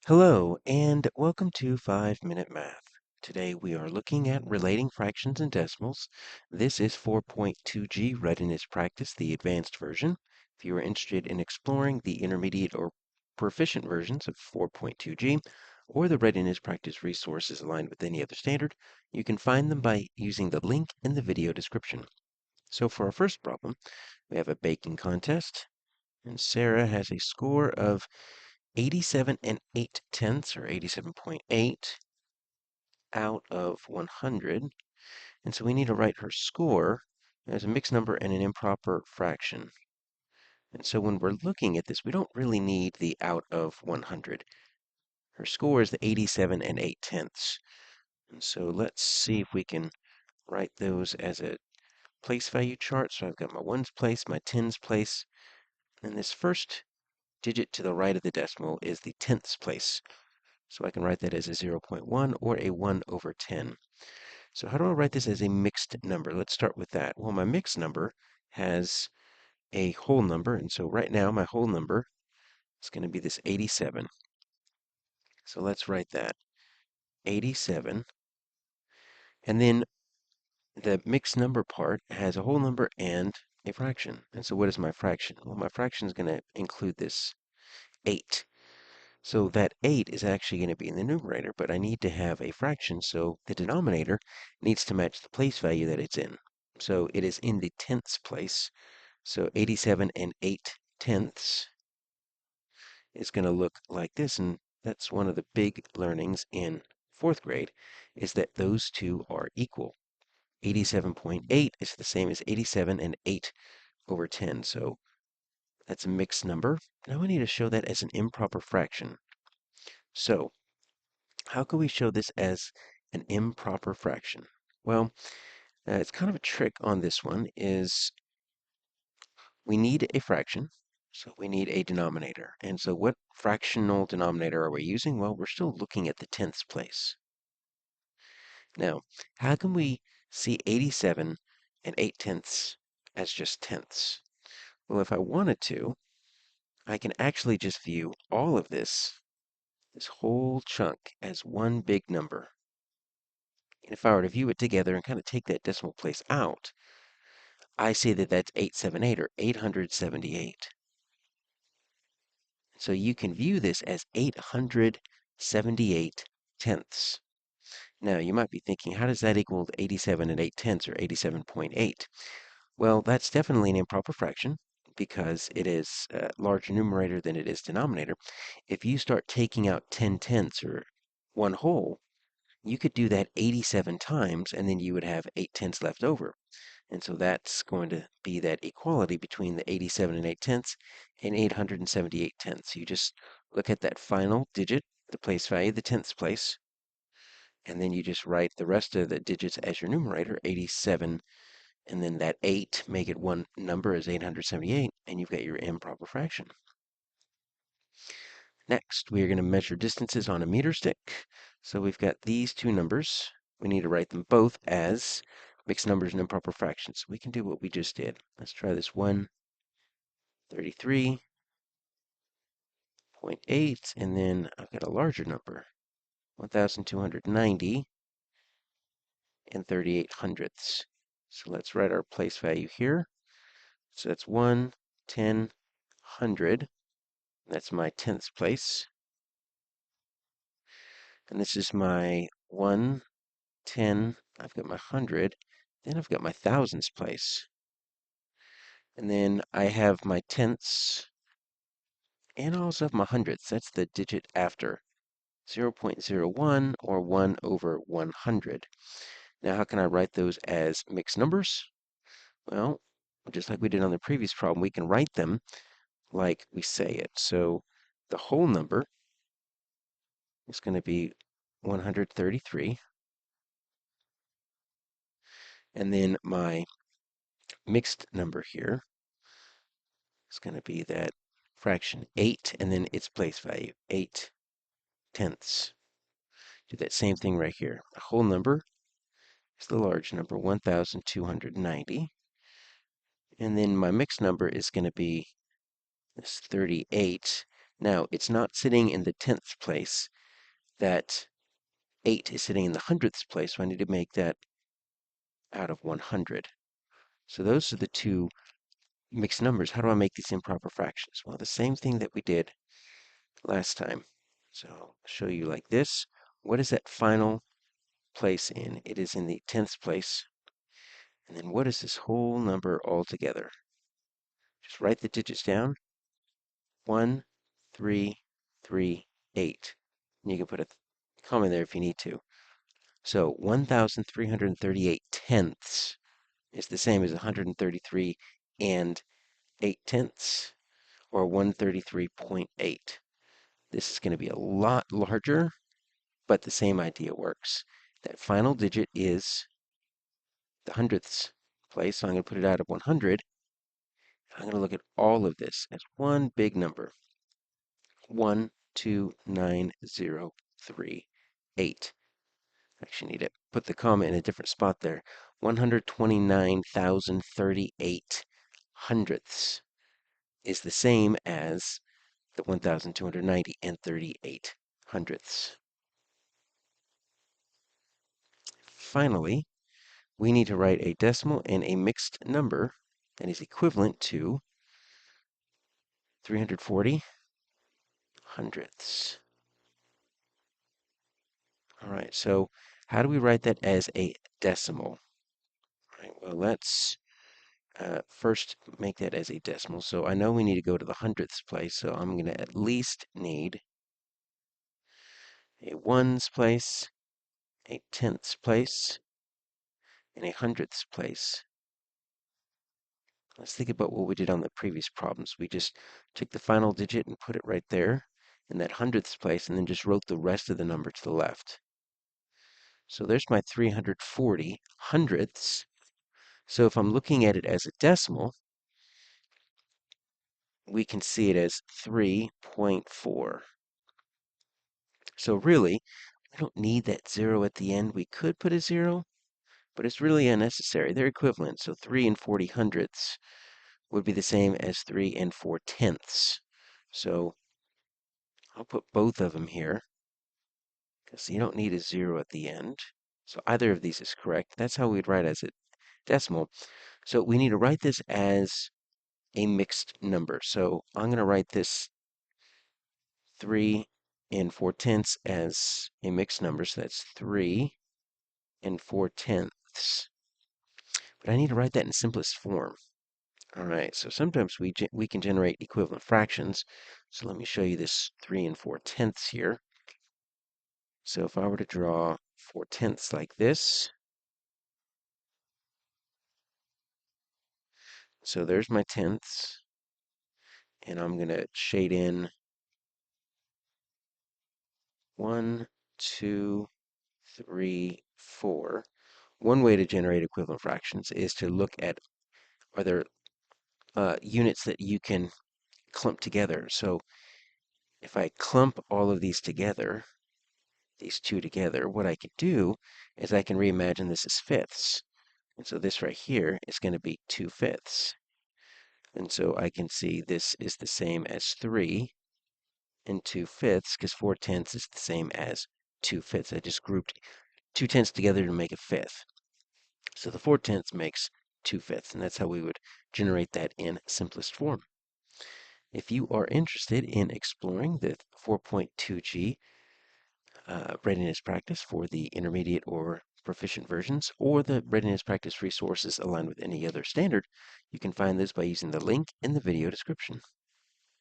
Hello, and welcome to 5 Minute Math. Today we are looking at relating fractions and decimals. This is 4.2G Readiness Practice, the advanced version. If you are interested in exploring the intermediate or proficient versions of 4.2G or the Readiness Practice resources aligned with any other standard, you can find them by using the link in the video description. So for our first problem, we have a baking contest, and Sarah has a score of 87 and 8 tenths, or 87.8, out of 100. And so we need to write her score as a mixed number and an improper fraction. And so when we're looking at this, we don't really need the out of 100. Her score is the 87 and 8 tenths. And so let's see if we can write those as a place value chart. So I've got my ones place, my tens place, and this first digit to the right of the decimal is the tenths place. So I can write that as a 0.1 or a 1 over 10. So how do I write this as a mixed number? Let's start with that. Well, my mixed number has a whole number, and so right now my whole number is going to be this 87. So let's write that, 87. And then the mixed number part has a whole number and a fraction. And so what is my fraction? Well, my fraction is going to include this 8. So that 8 is actually going to be in the numerator, but I need to have a fraction, so the denominator needs to match the place value that it's in. So it is in the tenths place. So 87 and 8 tenths is going to look like this, and that's one of the big learnings in 4th grade, is that those two are equal. 87.8 is the same as 87 and 8 over 10, so that's a mixed number. Now we need to show that as an improper fraction. So how can we show this as an improper fraction? Well, it's kind of a trick on this one is we need a fraction, so we need a denominator. And so what fractional denominator are we using? Well, we're still looking at the tenths place. Now, how can we see 87 and 8 tenths as just tenths? Well, if I wanted to, I can actually just view all of this whole chunk, as one big number. And if I were to view it together and kind of take that decimal place out, I say that that's 878 or 878. So you can view this as 878 tenths. Now you might be thinking, how does that equal 87 and 8 tenths, or 87.8? Well, that's definitely an improper fraction because it is a larger numerator than it is denominator. If you start taking out 10 tenths or one whole, you could do that 87 times and then you would have 8 tenths left over. And so that's going to be that equality between the 87 and 8 tenths and 878 tenths. You just look at that final digit, the place value, the tenths place, and then you just write the rest of the digits as your numerator, 87, and then that 8, make it one number as 878, and you've got your improper fraction. Next, we are going to measure distances on a meter stick. So we've got these two numbers. We need to write them both as mixed numbers and improper fractions. We can do what we just did. Let's try this 133.8, and then I've got a larger number, 1,290 and 38 hundredths. So let's write our place value here. So that's 1, 10, 100. That's my tenths place. And this is my 1, 10, I've got my 100, then I've got my thousands place. And then I have my tenths, and I also have my hundredths. That's the digit after. 0.01 or 1 over 100. Now, how can I write those as mixed numbers? Well, just like we did on the previous problem, we can write them like we say it. So the whole number is going to be 133. And then my mixed number here is going to be that fraction 8, and then its place value, 8 tenths. Do that same thing right here. A whole number is the large number, 1,290. And then my mixed number is going to be this 38. Now, it's not sitting in the 10th place. That 8 is sitting in the 100th place, so I need to make that out of 100. So those are the two mixed numbers. How do I make these improper fractions? Well, the same thing that we did last time. So I'll show you like this. What is that final place in? It is in the 10th place. And then what is this whole number altogether? Just write the digits down. 1, 3, 3, 8. And you can put a comma there if you need to. So 1,338 tenths is the same as 133 and 8 tenths, or 133.8. This is going to be a lot larger, but the same idea works. That final digit is the hundredths place, so I'm going to put it out of 100. I'm going to look at all of this as one big number. 12903.8. Actually, need to put the comma in a different spot there. 129,038 hundredths is the same as the 1,290 and 38 hundredths. Finally, we need to write a decimal and a mixed number that is equivalent to 340 hundredths. All right, so how do we write that as a decimal? All right, well, let's first make that as a decimal. So I know we need to go to the hundredths place, so I'm going to at least need a ones place, a tenths place, and a hundredths place. Let's think about what we did on the previous problems. We just took the final digit and put it right there in that hundredths place, and then just wrote the rest of the number to the left. So there's my 340 hundredths. So if I'm looking at it as a decimal, we can see it as 3.4. So really, we don't need that 0 at the end. We could put a 0, but it's really unnecessary. They're equivalent. So 3 and 40 hundredths would be the same as 3 and 4 tenths. So I'll put both of them here, because you don't need a 0 at the end. So either of these is correct. That's how we'd write as a decimal. So we need to write this as a mixed number. So I'm going to write this 3 and 4 tenths as a mixed number. So that's 3 and 4 tenths. But I need to write that in simplest form. All right, so sometimes we can generate equivalent fractions. So let me show you this 3 and 4 tenths here. So if I were to draw 4 tenths like this, so there's my tenths, and I'm going to shade in 1, 2, 3, 4. One way to generate equivalent fractions is to look at, are there units that you can clump together. So if I clump all of these together, these two together, what I could do is I can reimagine this as fifths. And so this right here is going to be 2/5. And so I can see this is the same as 3 and 2/5, because 4 tenths is the same as 2/5. I just grouped 2 tenths together to make a fifth. So the 4 tenths makes 2/5, and that's how we would generate that in simplest form. If you are interested in exploring the 4.2G readiness practice for the intermediate or proficient versions, or the readiness practice resources aligned with any other standard, you can find those by using the link in the video description.